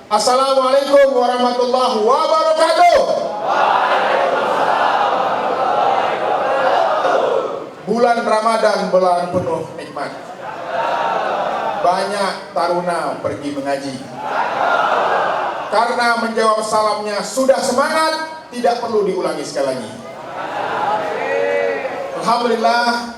Assalamualaikum warahmatullahi wabarakatuh. Bulan Ramadan, bulan penuh nikmat. Banyak taruna pergi mengaji. Karena menjawab salamnya sudah semangat, tidak perlu diulangi sekali lagi.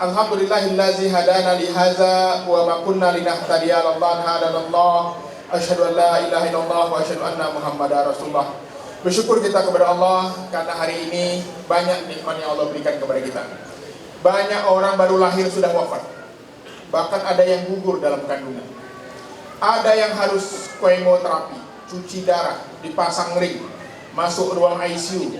Alhamdulillahillazi hadana li hadza wa ma kunna linahtadiya laula an hadanallah. Asyhadu an la ilaha illallah wa asyhadu anna Muhammadar Rasulullah. Bersyukur kita kepada Allah karena hari ini banyak nikmat yang Allah berikan kepada kita. Banyak orang baru lahir sudah wafat. Bahkan ada yang gugur dalam kandungan. Ada yang harus kemoterapi, cuci darah, dipasang ring, masuk ruang ICU.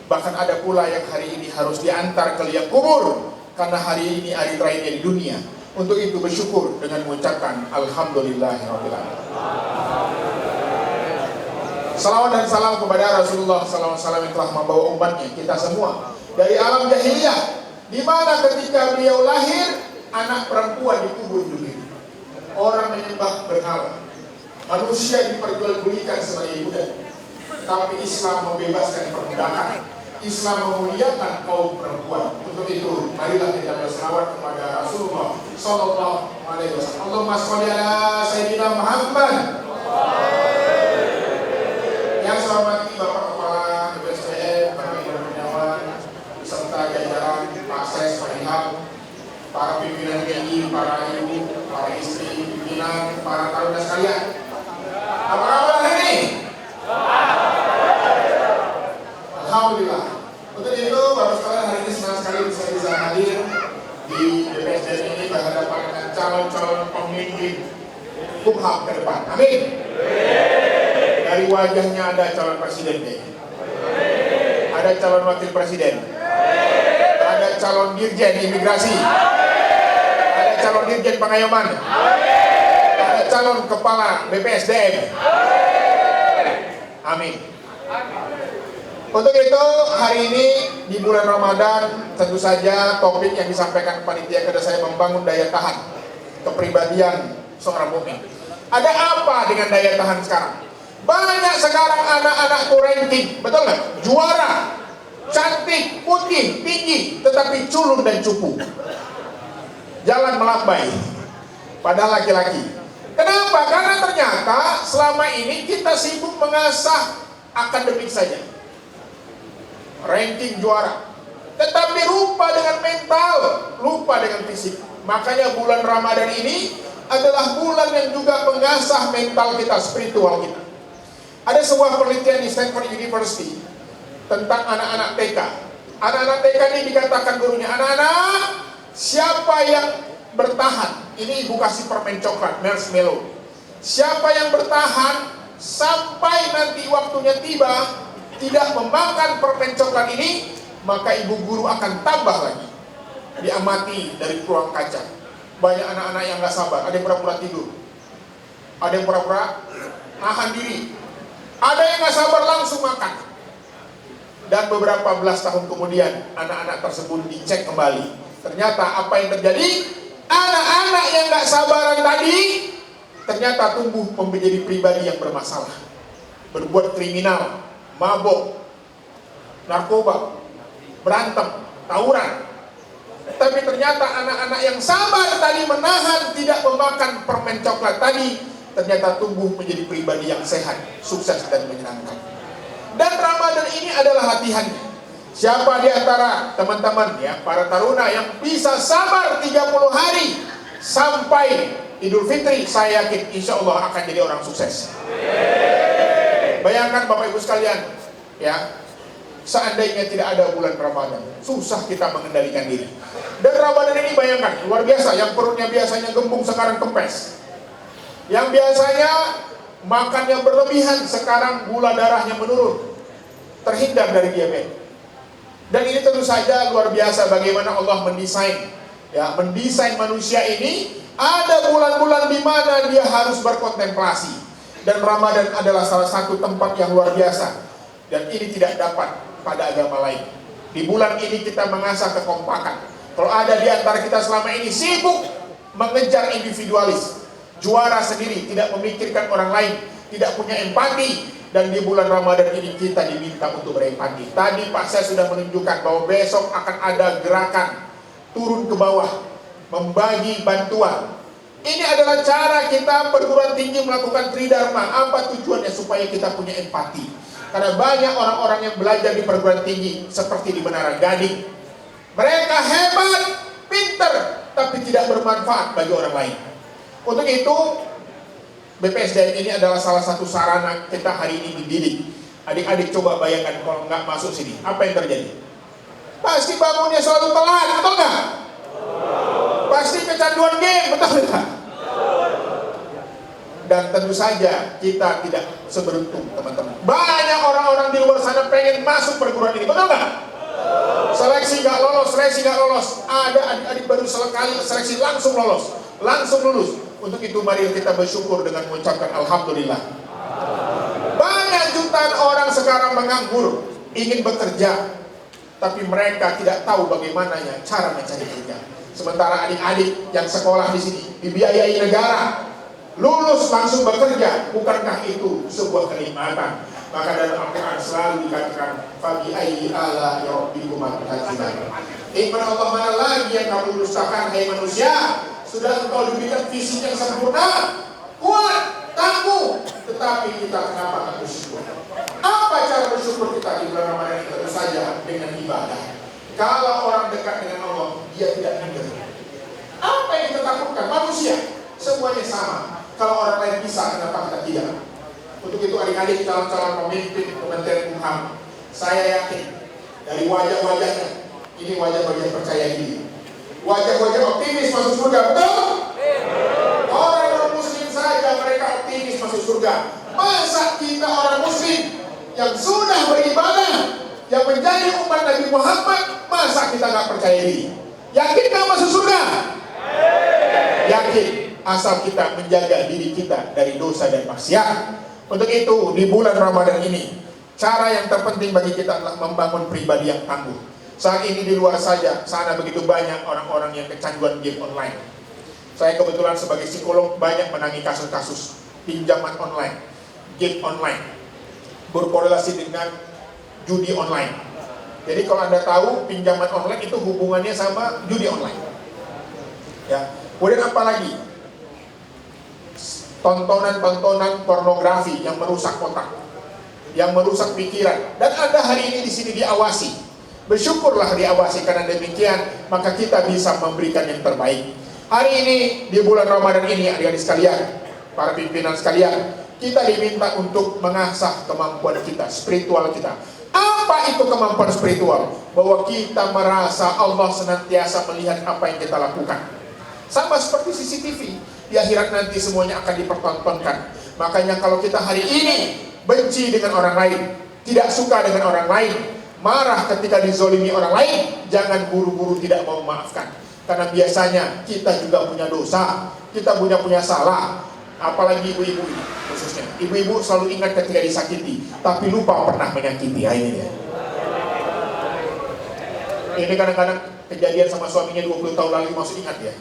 Bahkan ada pula yang hari ini harus diantar ke liang kubur karena hari ini hari terakhirnya di dunia. Untuk itu bersyukur dengan mengucapkan Alhamdulillahirabbil alamin. Salawat dan salam kepada Rasulullah SAW yang telah membawa umatnya, kita semua dari alam jahiliyah, di mana ketika beliau lahir anak perempuan dikubur dulu. Orang menyembah berhala, manusia diperjualbelikan sebagai budak. Tapi Islam membebaskan perbudakan. Islam memuliakan kaum perempuan. Untuk itu, marilah kita berselawat kepada Rasulullah Sallallahu Alaihi Wasallam. Allahumma sholli ala Sayyidina Muhammad. Yang saya hormati Bapak Kepala BPSDM, Bapak Ibu Kurniawan, serta jajaran Pak Ses, Pak Ilham, para pimpinan GI, para ibu, para istri, pimpinan, para taruna sekalian. Apa kabar hari ini? Alhamdulillah. Untuk itu, Bapak sekalian, hari ini senang sekali bisa hadir di BPSDM ini berhadapan dengan calon-calon pemimpin Kumham ke depan. Amin. Dari wajahnya ada calon presiden, ada calon wakil presiden, ada calon dirjen imigrasi, ada calon dirjen pengayoman, ada calon kepala BPSDM. Amin. Untuk itu hari ini di bulan Ramadan tentu saja topik yang disampaikan panitia kepada saya membangun daya tahan kepribadian seorang mukmin. Ada apa dengan daya tahan sekarang? Banyak sekarang anak-anak ranking, betul nggak? Juara, cantik, putih, tinggi, tetapi culun dan cupu. Jalan melambai. Padahal laki-laki. Kenapa? Karena ternyata selama ini kita sibuk mengasah akademik saja. Ranking juara, tetapi lupa dengan mental, lupa dengan fisik. Makanya bulan Ramadan ini adalah bulan yang juga mengasah mental kita, spiritual kita. Ada sebuah penelitian di Stanford University tentang anak-anak TK. Anak-anak TK ini dikatakan gurunya, anak-anak, siapa yang bertahan? Ini ibu kasih permen coklat, marshmallow. Siapa yang bertahan sampai nanti waktunya tiba, tidak memakan permen coklat ini, maka ibu guru akan tambah lagi. Diamati dari ruang kaca. Banyak anak-anak yang gak sabar, ada yang pura-pura tidur, ada yang pura-pura nahan diri, ada yang gak sabar langsung makan. Dan beberapa belas tahun kemudian anak-anak tersebut dicek kembali. Ternyata apa yang terjadi? Anak-anak yang gak sabaran tadi ternyata tumbuh menjadi pribadi yang bermasalah, berbuat kriminal, mabok, narkoba, berantem, tawuran. Tapi ternyata anak-anak yang sabar tadi menahan tidak memakan permen coklat tadi, ternyata tumbuh menjadi pribadi yang sehat, sukses dan menyenangkan. Dan Ramadan ini adalah latihannya. Siapa di antara teman-teman ya, para taruna yang bisa sabar 30 hari sampai Idul Fitri, saya yakin insya Allah akan jadi orang sukses. Bayangkan Bapak Ibu sekalian, ya, seandainya tidak ada bulan Ramadan, susah kita mengendalikan diri. Dan Ramadan ini bayangkan, luar biasa, yang perutnya biasanya gembung sekarang kempes. Yang biasanya makan yang berlebihan, sekarang gula darahnya menurun. Terhindar dari diabetes. Dan ini tentu saja luar biasa bagaimana Allah mendesain, ya, mendesain manusia ini. Ada bulan-bulan di mana dia harus berkontemplasi. Dan Ramadan adalah salah satu tempat yang luar biasa. Dan ini tidak dapat pada agama lain. Di bulan ini kita mengasah kekompakan. Kalau ada di antara kita selama ini sibuk mengejar individualis, juara sendiri, tidak memikirkan orang lain, tidak punya empati. Dan di bulan Ramadan ini kita diminta untuk berempati. Tadi Pak saya sudah menunjukkan bahwa besok akan ada gerakan turun ke bawah, membagi bantuan. Ini adalah cara kita perguruan tinggi melakukan tridharma. Apa tujuannya? Supaya kita punya empati. Karena banyak orang-orang yang belajar di perguruan tinggi seperti di Menara Gading. Mereka hebat, pinter, tapi tidak bermanfaat bagi orang lain. Untuk itu BPSDM ini adalah salah satu sarana kita hari ini dididik. Adik-adik coba bayangkan kalau nggak masuk sini, apa yang terjadi? Pasti bangunnya selalu telat, betul nggak? Pasti kecanduan game, betul nggak? Dan tentu saja kita tidak seberuntung, teman-teman. Banyak orang-orang di luar sana pengen masuk perguruan ini, betul nggak? Seleksi nggak lolos, seleksi nggak lolos. Ada adik-adik baru sekali seleksi langsung lolos, langsung lulus. Untuk itu mari kita bersyukur dengan mengucapkan Alhamdulillah. Banyak jutaan orang sekarang menganggur, ingin bekerja, tapi mereka tidak tahu bagaimana cara mencari kerja. Sementara adik-adik yang sekolah di sini dibiayai negara, lulus langsung bekerja. Bukankah itu sebuah kenikmatan? Maka dalam Al-Quran selalu dikatakan Fabi ayyi ala rabbikuma tukadziban. Nikmat Allah mana lagi yang kamu dustakan, hai manusia? Sudah engkau diberikan fisik yang sempurna, kuat, tangguh, tetapi kita kenapa tak bersyukur? Apa cara bersyukur kita di bulan Ramadan ini? Tentu saja dengan ibadah. Kalau orang dekat dengan Allah, dia tidak minder. Apa yang kita takutkan? Manusia, semuanya sama. Kalau orang lain bisa, kenapa kita tidak? Untuk itu adik-adik calon-calon pemimpin Kementerian Hukum, saya yakin dari wajah-wajahnya, ini wajah-wajah percaya diri. Wajah-wajah optimis masuk surga, betul? Orang non-muslim saja mereka optimis masuk surga. Masa kita orang muslim yang sudah beribadah, yang menjadi umat Nabi Muhammad, masa kita nggak percaya diri? Yakin nggak masuk surga? Yakin, asal kita menjaga diri kita dari dosa dan maksiat. Untuk itu di bulan Ramadan ini, cara yang terpenting bagi kita adalah membangun pribadi yang tangguh. Saat ini di luar sana begitu banyak orang-orang yang kecanduan game online. Saya kebetulan sebagai psikolog banyak menangani kasus-kasus pinjaman online, game online, berkorelasi dengan judi online. Jadi kalau Anda tahu pinjaman online itu hubungannya sama judi online. Ya, kemudian apa lagi? Tontonan-tontonan pornografi yang merusak otak, yang merusak pikiran. Dan Anda hari ini di sini diawasi. Bersyukurlah diawasi, karena demikian maka kita bisa memberikan yang terbaik. Hari ini di bulan Ramadan ini adik-adik sekalian, para pimpinan sekalian, kita diminta untuk mengasah kemampuan kita, spiritual kita. Apa itu kemampuan spiritual? Bahwa kita merasa Allah senantiasa melihat apa yang kita lakukan. Sama seperti CCTV, di akhirat nanti semuanya akan dipertontonkan. Makanya kalau kita hari ini benci dengan orang lain, tidak suka dengan orang lain, marah ketika dizolimi orang lain, jangan buru-buru tidak mau memaafkan. Karena biasanya kita juga punya dosa, kita punya salah. Apalagi ibu-ibu ini khususnya. Ibu-ibu selalu ingat ketika disakiti, tapi lupa pernah menyakiti. Ini dia. Ini kadang-kadang kejadian sama suaminya 20 tahun lalu masih ingat ya.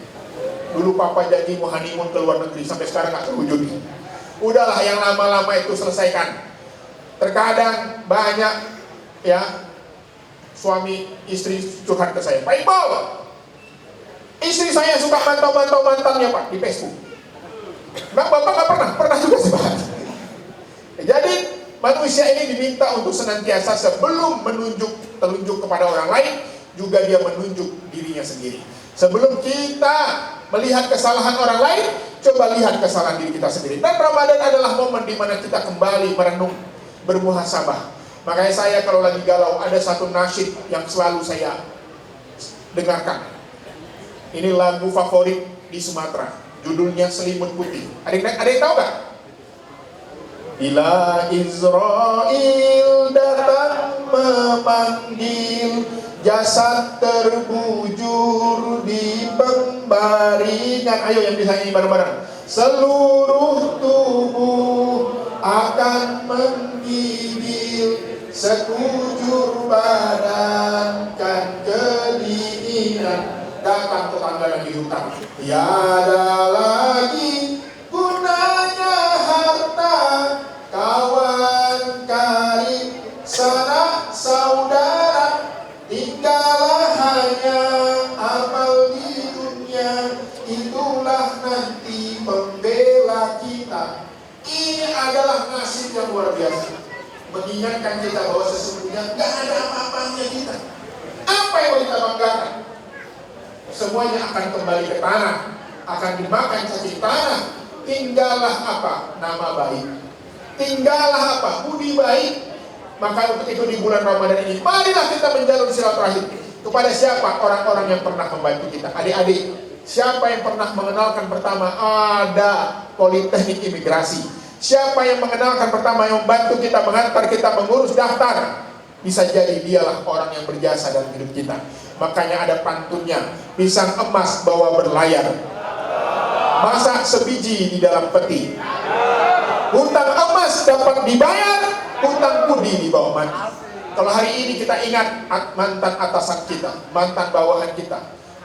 Dulu papa janji mau honeymoon ke luar negeri, sampai sekarang gak terwujud. Udahlah, yang lama-lama itu selesaikan. Terkadang banyak ya suami istri curhat ke saya, Pak Iqbal, istri saya suka mantau-mantau mantannya Pak di Facebook. Bapak gak pernah juga sih Pak. Jadi manusia ini diminta untuk senantiasa sebelum telunjuk kepada orang lain, juga dia menunjuk dirinya sendiri. Sebelum kita melihat kesalahan orang lain, coba lihat kesalahan diri kita sendiri. Dan Ramadan adalah momen di mana kita kembali merenung, bermuhasabah. Makanya saya kalau lagi galau, ada satu nasyid yang selalu saya dengarkan. Ini lagu favorit di Sumatera, judulnya Selimut Putih. Ada yang tahu gak? Bila Israel datang memanggil, jasad terbujur di pembaringan. Ayo yang bisa nyanyi bareng-bareng. Seluruh tubuh akan menggigil, sekujur badan kan kedinginan. Datang tetangga di hutan, tiada lagi gunanya harta itulah nanti pembela kita. Ini adalah nasib yang luar biasa, mengingatkan kita bahwa sesungguhnya gak ada apa-apanya kita. Apa yang mau kita banggakan? Semuanya akan kembali ke tanah, akan dimakan cacing tanah. Tinggallah apa? Nama baik. Tinggallah apa? Budi baik. Maka untuk itu di bulan Ramadan ini, marilah kita menjalin silaturahim. Kepada siapa? Orang-orang yang pernah membantu kita. Adik-adik, siapa yang pernah mengenalkan pertama ada Politeknik Imigrasi? Siapa yang mengenalkan pertama, yang membantu kita, mengantar kita, mengurus daftar? Bisa jadi dialah orang yang berjasa dalam hidup kita. Makanya ada pantunnya, pisang emas bawa berlayar, masak sebiji di dalam peti. Hutang emas dapat dibayar, hutang budi dibawa mati. Kalau hari ini kita ingat mantan atasan kita, mantan bawahan kita,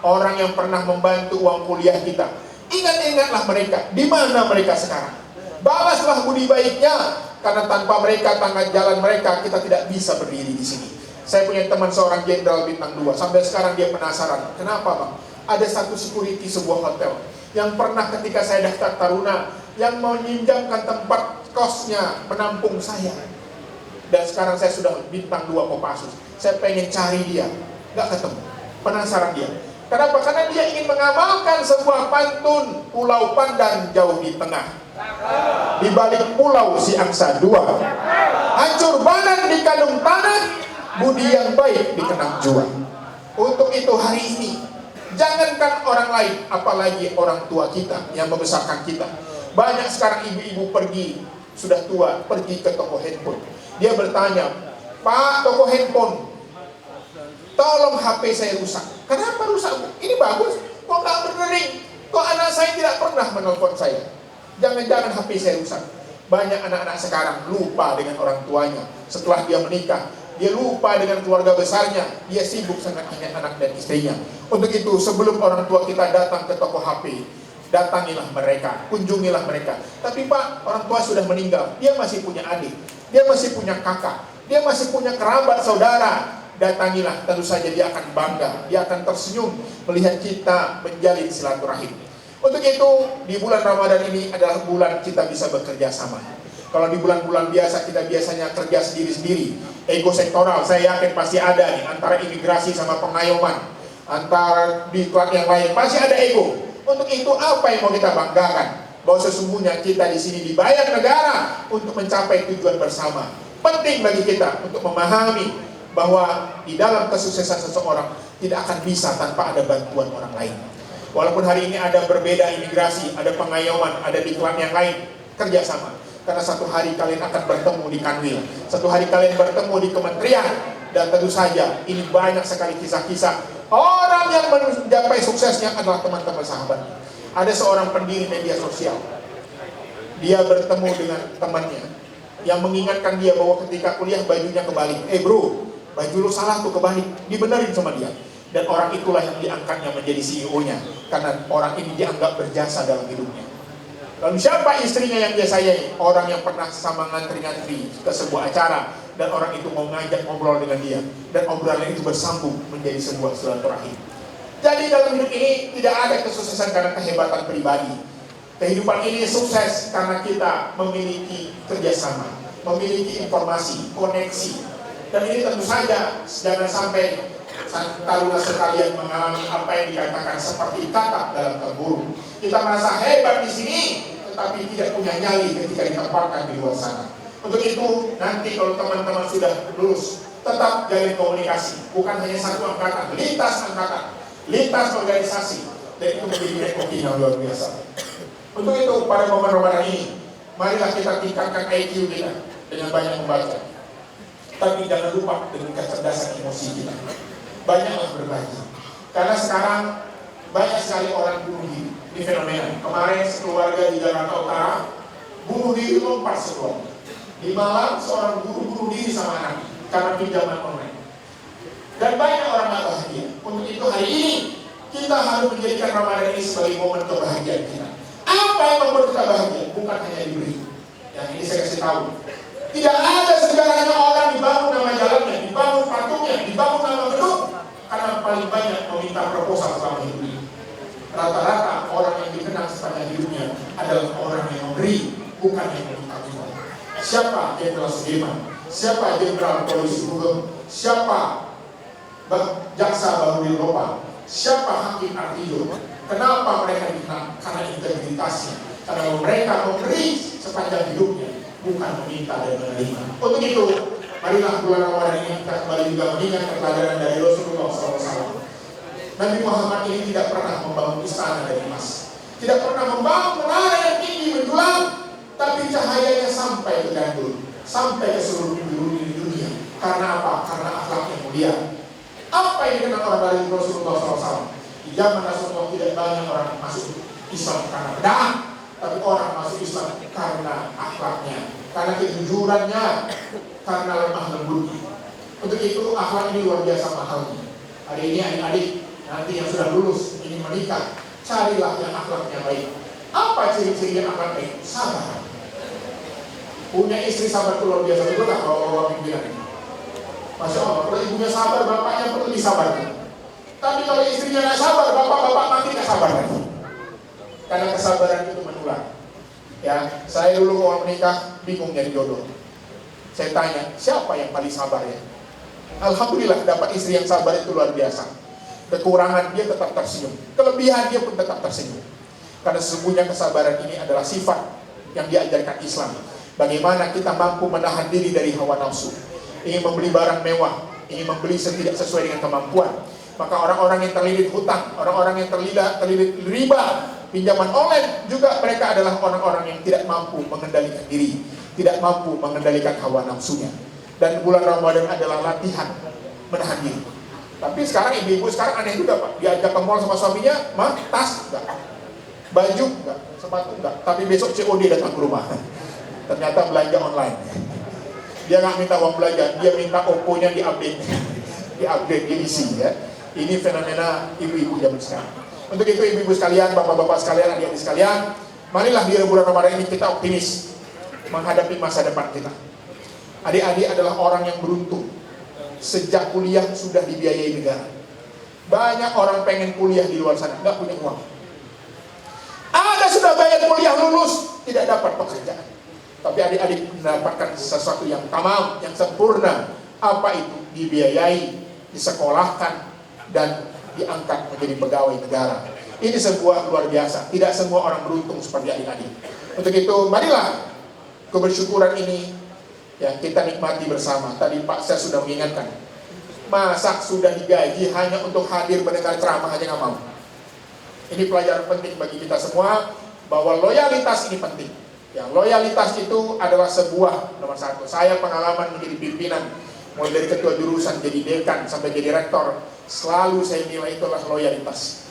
orang yang pernah membantu uang kuliah kita, ingatlah mereka. Di mana mereka sekarang? Balaslah budi baiknya, karena tanpa mereka, tanpa jalan mereka, kita tidak bisa berdiri di sini. Saya punya teman seorang jenderal bintang 2, sampai sekarang dia penasaran, kenapa bang? Ada satu security sebuah hotel yang pernah ketika saya daftar taruna, yang mau meminjamkan tempat kosnya menampung saya. Dan sekarang saya sudah bintang 2 Kopassus. Saya pengen cari dia, gak ketemu. Penasaran dia. Kenapa? Karena dia ingin mengamalkan sebuah pantun, Pulau Pandan jauh di tengah, di balik pulau si angsa 2. Hancur badan di kandung tanah, budi yang baik dikenang jua. Untuk itu hari ini, jangankan orang lain, apalagi orang tua kita yang membesarkan kita. Banyak sekarang ibu-ibu pergi, sudah tua, pergi ke toko handphone. Dia bertanya, Pak, toko handphone, tolong HP saya rusak. Kenapa rusak? Ini bagus, kok gak berdering? Kok anak saya tidak pernah menelpon saya? Jangan-jangan HP saya rusak. Banyak anak-anak sekarang lupa dengan orang tuanya. Setelah dia menikah, dia lupa dengan keluarga besarnya. Dia sibuk sangat dengan anak dan istrinya. Untuk itu, sebelum orang tua kita datang ke toko HP, datangilah mereka, kunjungilah mereka. Tapi Pak, orang tua sudah meninggal, dia masih punya adik, dia masih punya kakak, dia masih punya kerabat saudara. Datangilah, tentu saja dia akan bangga, dia akan tersenyum melihat kita menjalin silaturahim. Untuk itu, di bulan Ramadan ini adalah bulan kita bisa bekerja sama. Kalau di bulan-bulan biasa kita biasanya kerja sendiri-sendiri, ego sektoral, saya yakin pasti ada nih, antara imigrasi sama pengayoman, antara di klub yang lain, pasti ada ego. Untuk itu apa yang mau kita banggakan? Bahwa sesungguhnya kita di sini dibayar negara untuk mencapai tujuan bersama. Penting bagi kita untuk memahami bahwa di dalam kesuksesan seseorang tidak akan bisa tanpa ada bantuan orang lain. Walaupun hari ini ada berbeda imigrasi, ada pengayoman, ada diklat yang lain, kerjasama. Karena satu hari kalian akan bertemu di Kanwil, satu hari kalian bertemu di kementerian, dan tentu saja ini banyak sekali kisah-kisah. Orang yang mencapai suksesnya adalah teman-teman sahabat. Ada seorang pendiri media sosial, dia bertemu dengan temannya yang mengingatkan dia bahwa ketika kuliah bajunya kebalik. Bro, baju lu salah tuh kebalik. Dibenerin sama dia. Dan orang itulah yang diangkatnya menjadi CEO-nya, karena orang ini dianggap berjasa dalam hidupnya. Lalu siapa istrinya yang dia sayangi? Orang yang pernah sama ngantri-ngantri ke sebuah acara, dan orang itu mau ngajak ngobrol dengan dia, dan obrolan itu bersambung menjadi sebuah silaturahim. Jadi dalam hidup ini tidak ada kesuksesan karena kehebatan pribadi. Kehidupan ini sukses karena kita memiliki kerjasama, memiliki informasi, koneksi. Dan ini tentu saja jangan sampai taruna sekalian mengalami apa yang dikatakan seperti kata dalam Al-Qur'an. Kita merasa hebat di sini, tetapi tidak punya nyali ketika ditempatkan di luar sana. Untuk itu, nanti kalau teman-teman sudah lulus, tetap jalin komunikasi. Bukan hanya satu angkatan, lintas organisasi. Dan itu menjadi networking yang luar biasa. Untuk itu, pada momen Ramadan ini, marilah kita tingkatkan IQ kita dengan banyak membaca. Tapi jangan lupa dengan kecerdasan emosi kita. Banyaklah berbagi. Karena sekarang banyak sekali orang bunuh diri. Ini fenomena. Kemarin sekeluarga di Jakarta Utara bunuh diri lompat sekeluarga. Di Malang seorang guru bunuh diri sama anak karena pinjaman online. Dan banyak orang gak bahagia. Untuk itu hari ini kita harus menjadikan Ramadan ini sebagai momen kebahagiaan kita. Apa yang membuat kita bahagia? Bukan hanya diberi. Yang ini saya kasih tahu. Tidak ada sejarahnya orang dibangun nama jalannya, dibangun patungnya, dibangun nama gedung, karena paling banyak meminta proposal selama hidup. Rata-rata adalah orang yang memberi, bukan yang meminta-minta. Siapa Jenderal Sudirman? Siapa Jenderal Polisi Hukum? Siapa Jaksa Bahrudin Lopa? Siapa Hakim Artijo? Kenapa mereka dikenal? Karena integritasnya. Karena mereka memberi sepanjang hidupnya, bukan meminta dan menerima. Untuk itu, marilah bulan Ramadan ini kita kembali juga mengingat keteladanan dari Rasulullah SAW. Nabi Muhammad ini tidak pernah membangun istana dari emas, tidak pernah membangun menara yang tinggi menjulang, tapi cahayanya sampai ke gandul, sampai ke seluruh penjuru di dunia. Karena apa? Karena akhlak yang mulia. Apa yang dikenal orang dari Rasulullah SAW? Di zaman Rasulullah tidak banyak orang masuk Islam karena pedang, tapi orang masuk Islam karena akhlaknya, karena kejujurannya, karena lemah lembutnya. Untuk itu akhlak ini luar biasa mahalnya. Hari ini adik-adik nanti yang sudah lulus ingin menikah, carilah yang akhlaknya baik. Apa ciri-ciri yang akhlak baik? Sabar. Punya istri sabar itu luar biasa. Betul tak kalau orang pimpinan ini? Masya Allah, kalau ibunya sabar, bapaknya perlu disabarkan. Tapi kalau istrinya nggak sabar, bapak-bapak nanti nggak sabar lagi. Karena kesabaran itu menular. Ya, saya dulu kalau menikah bingung nyari jodoh. Saya tanya, siapa yang paling sabar ya? Alhamdulillah dapat istri yang sabar itu luar biasa. Kekurangan dia tetap tersenyum, kelebihan dia pun tetap tersenyum. Karena sesungguhnya kesabaran ini adalah sifat yang diajarkan Islam. Bagaimana kita mampu menahan diri dari hawa nafsu. Ingin membeli barang mewah, ingin membeli tidak sesuai dengan kemampuan. Maka orang-orang yang terlilit hutang, orang-orang yang terlilit riba, pinjaman online, juga mereka adalah orang-orang yang tidak mampu mengendalikan diri, tidak mampu mengendalikan hawa nafsunya. Dan bulan Ramadan adalah latihan menahan diri. Tapi sekarang ibu-ibu sekarang aneh juga Pak, diajak ke mall sama suaminya, mah tas enggak, baju enggak, sepatu enggak, tapi besok COD datang ke rumah. Ternyata belanja online. Dia nggak minta uang belanja, dia minta Oppo-nya diupdate, diisi ya. Ini fenomena ibu-ibu zaman sekarang. Untuk itu ibu-ibu sekalian, bapak-bapak sekalian, adik-adik sekalian, marilah di bulan Ramadan ini kita optimis menghadapi masa depan kita. Adik-adik adalah orang yang beruntung. Sejak kuliah sudah dibiayai negara. Banyak orang pengen kuliah di luar sana, nggak punya uang. Ada sudah bayar kuliah lulus, tidak dapat pekerjaan. Tapi adik-adik mendapatkan sesuatu yang tamam, yang sempurna. Apa itu? Dibiayai, disekolahkan, dan diangkat menjadi pegawai negara. Ini sebuah luar biasa. Tidak semua orang beruntung seperti adik-adik. Untuk itu, marilah kebersyukuran ini ya kita nikmati bersama. Tadi Pak saya sudah mengingatkan, masa sudah digaji hanya untuk hadir mendengar ceramah aja nggak mau. Ini pelajaran penting bagi kita semua, bahwa loyalitas ini penting. Ya, loyalitas itu adalah sebuah nomor satu. Saya pengalaman menjadi pimpinan, mulai dari ketua jurusan, jadi dekan, sampai jadi rektor, selalu saya nilai itulah loyalitas.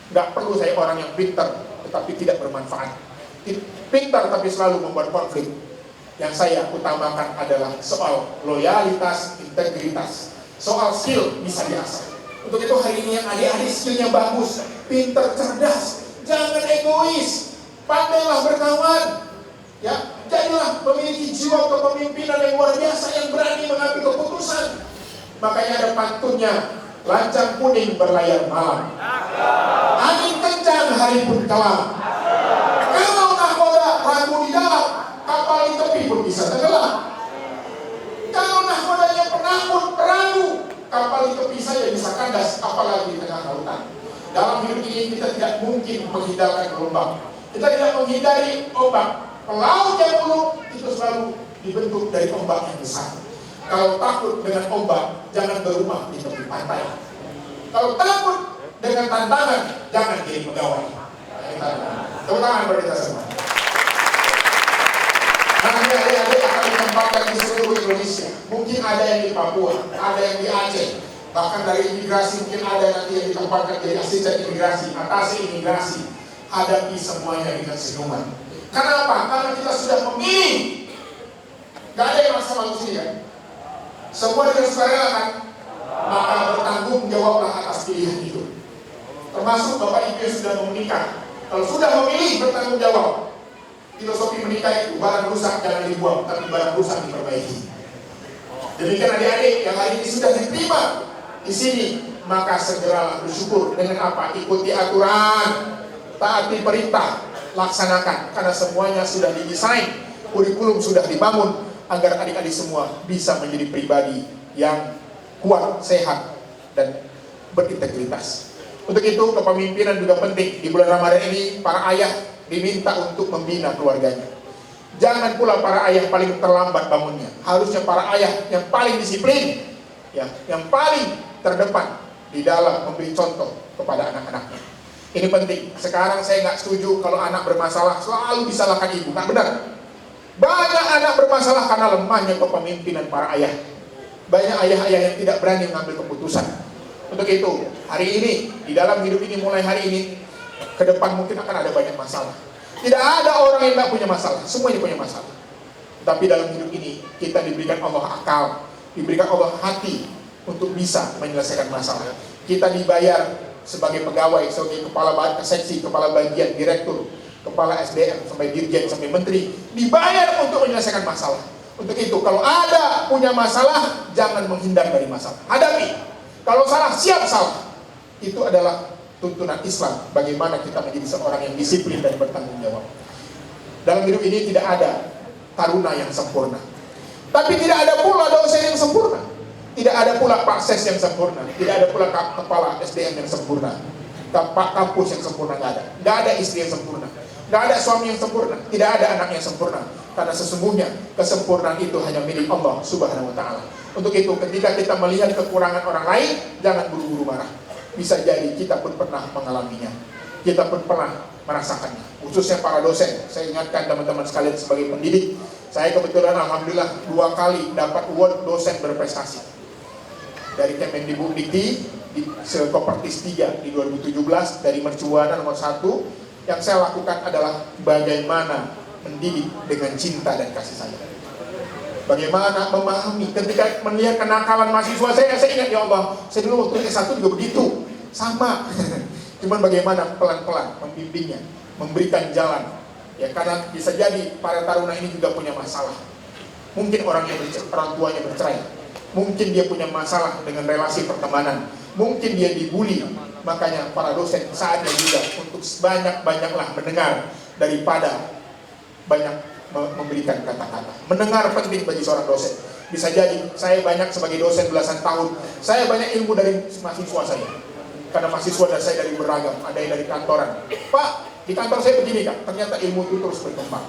Nggak perlu saya orang yang pintar, tetapi tidak bermanfaat. Pintar tapi selalu membuat konflik. Yang saya utamakan adalah soal loyalitas, integritas. Soal skill bisa diasah. Untuk itu hari ini yang adik-adik skillnya bagus, pintar, cerdas, jangan egois, pandailah berkawan. Ya, jadilah memiliki jiwa kepemimpinan yang luar biasa, yang berani mengambil keputusan. Makanya ada pantunnya, lancang kuning berlayar malam, angin kencang hari pun kelam. Kalau nahkoda ragu di dalam, kapal di tepi pun bisa tenggelam. Kalau nahkodanya penakut, peragu, kapal di tepi saja bisa kandas, apalagi di tengah lautan. Dalam hidup ini kita tidak mungkin menghindarkan gelombang, kita tidak menghindari ombak. Pelaut yang buruk itu selalu dibentuk dari ombak yang besar. Kalau takut dengan ombak, jangan berumah di tepi pantai. Kalau takut dengan tantangan, jangan jadi pegawai. Tepuk tangan bagi kita semua. Nanti adik-adik akan ditempatkan di seluruh Indonesia. Mungkin ada yang di Papua, ada yang di Aceh. Bahkan dari imigrasi mungkin ada nanti yang ditempatkan jadi asisten imigrasi, atasi imigrasi. Hadapi semuanya dengan senyuman. Karena apa? Karena kita sudah memilih. Gak ada yang maksa manusia. Semua dengan sukarela kan? Maka bertanggung jawablah atas pilihan itu. Termasuk Bapak Ibu yang sudah menikah. Kalau sudah memilih, bertanggung jawab. Filosofi menikah itu, barang rusak jangan dibuang, tapi barang rusak diperbaiki. Demikian adik-adik yang hari ini sudah diterima di sini, maka segeralah bersyukur dengan apa? Ikuti aturan, taati perintah. laksanakan, karena semuanya sudah didesain, kurikulum sudah dibangun agar adik-adik semua bisa menjadi pribadi yang kuat, sehat, dan berintegritas. Untuk itu kepemimpinan juga penting. Di bulan Ramadan ini para ayah diminta untuk membina keluarganya. Jangan pula para ayah paling terlambat bangunnya. Harusnya para ayah yang paling disiplin, ya, yang paling terdepan di dalam memberi contoh kepada anak-anaknya. Ini penting. Sekarang saya nggak setuju kalau anak bermasalah selalu disalahkan ibu. Nggak benar. Banyak anak bermasalah karena lemahnya kepemimpinan para ayah. Banyak ayah-ayah yang tidak berani mengambil keputusan. Untuk itu, hari ini, di dalam hidup ini, mulai hari ini, ke depan mungkin akan ada banyak masalah. Tidak ada orang yang tidak punya masalah, semuanya punya masalah. Tapi dalam hidup ini, kita diberikan Allah akal, diberikan Allah hati untuk bisa menyelesaikan masalah. Kita dibayar sebagai pegawai, sebagai kepala seksi, kepala bagian, direktur, kepala SDM, sampai dirjen, sampai menteri, dibayar untuk menyelesaikan masalah. Untuk itu, kalau ada punya masalah, jangan menghindar dari masalah. Hadapi. Kalau salah, siap salah. Itu adalah tuntunan Islam. Bagaimana kita menjadi seorang yang disiplin dan bertanggung jawab. Dalam hidup ini tidak ada taruna yang sempurna. Tapi tidak ada pula dosen yang sempurna. Tidak ada pula Pak Ses yang sempurna. Tidak ada pula kepala SDM yang sempurna. Pak kampus yang sempurna, nggak ada. Nggak ada istri yang sempurna. Nggak ada suami yang sempurna. Tidak ada anak yang sempurna. Karena sesungguhnya kesempurnaan itu hanya milik Allah Subhanahu wa Ta'ala. Untuk itu, ketika kita melihat kekurangan orang lain, jangan buru-buru marah. Bisa jadi kita pun pernah mengalaminya. Kita pun pernah merasakannya. Khususnya para dosen. Saya ingatkan teman-teman sekalian sebagai pendidik. Saya kebetulan Alhamdulillah 2 kali dapat award dosen berprestasi. Dari Kemendikbuddikti di Kopertis 3 di 2017, dari Mercubuana nomor 1. Yang saya lakukan adalah bagaimana mendidik dengan cinta dan kasih sayang. Bagaimana memahami ketika melihat kenakalan mahasiswa saya ingat, ya Allah, saya dulu waktu S1 juga begitu, sama. Cuman bagaimana pelan-pelan membimbingnya, memberikan jalan. Ya, karena bisa jadi para taruna ini juga punya masalah. Mungkin orang tuanya bercerai, mungkin dia punya masalah dengan relasi pertemanan, mungkin dia dibully. Makanya para dosen saatnya juga untuk banyak-banyaklah mendengar daripada banyak memberikan kata-kata. Mendengar penting bagi seorang dosen. Bisa jadi saya banyak sebagai dosen belasan tahun, saya banyak ilmu dari mahasiswa saya. Karena mahasiswa dan saya dari beragam, ada yang dari kantoran. Pak, di kantor saya begini Kak, ternyata ilmu itu terus berkembang.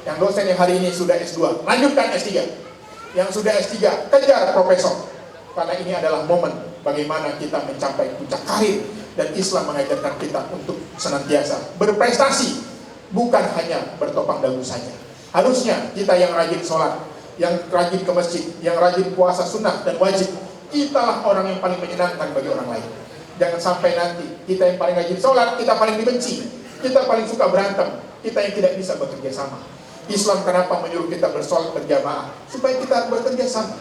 Yang dosen yang hari ini sudah S2, lanjutkan S3. Yang sudah S3, kejar profesor. Karena ini adalah momen bagaimana kita mencapai puncak karir. Dan Islam mengajarkan kita untuk senantiasa berprestasi, bukan hanya bertopang dagu saja. Harusnya kita yang rajin sholat, yang rajin ke masjid, yang rajin puasa sunnah dan wajib, kitalah orang yang paling menyenangkan bagi orang lain. Jangan sampai nanti kita yang paling rajin sholat, kita paling dibenci, kita paling suka berantem, kita yang tidak bisa bekerja sama. Islam kenapa menyuruh kita bersolat berjamaah? Supaya kita bekerja sama.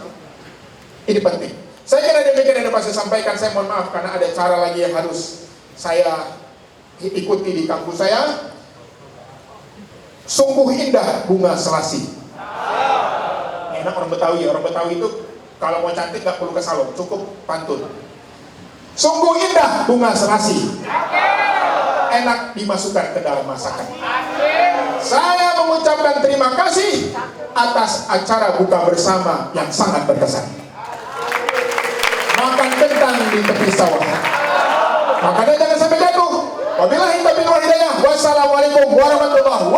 Ini penting. Saya kira demikian yang dapat saya sampaikan. Saya mohon maaf karena ada cara lagi yang harus saya ikuti di kampus saya. Sungguh indah bunga selasi. Enak orang Betawi ya. Orang Betawi itu kalau mau cantik gak perlu ke salon, cukup pantun. Sungguh indah bunga selasi, enak dimasukkan ke dalam masakan. Saya mengucapkan terima kasih atas acara buka bersama yang sangat berkesan. Makan kentang di tepi sawah. Makanya jangan sampai jatuh. Wabillahi taufiq wal hidayah. Wassalamualaikum warahmatullahi wabarakatuh.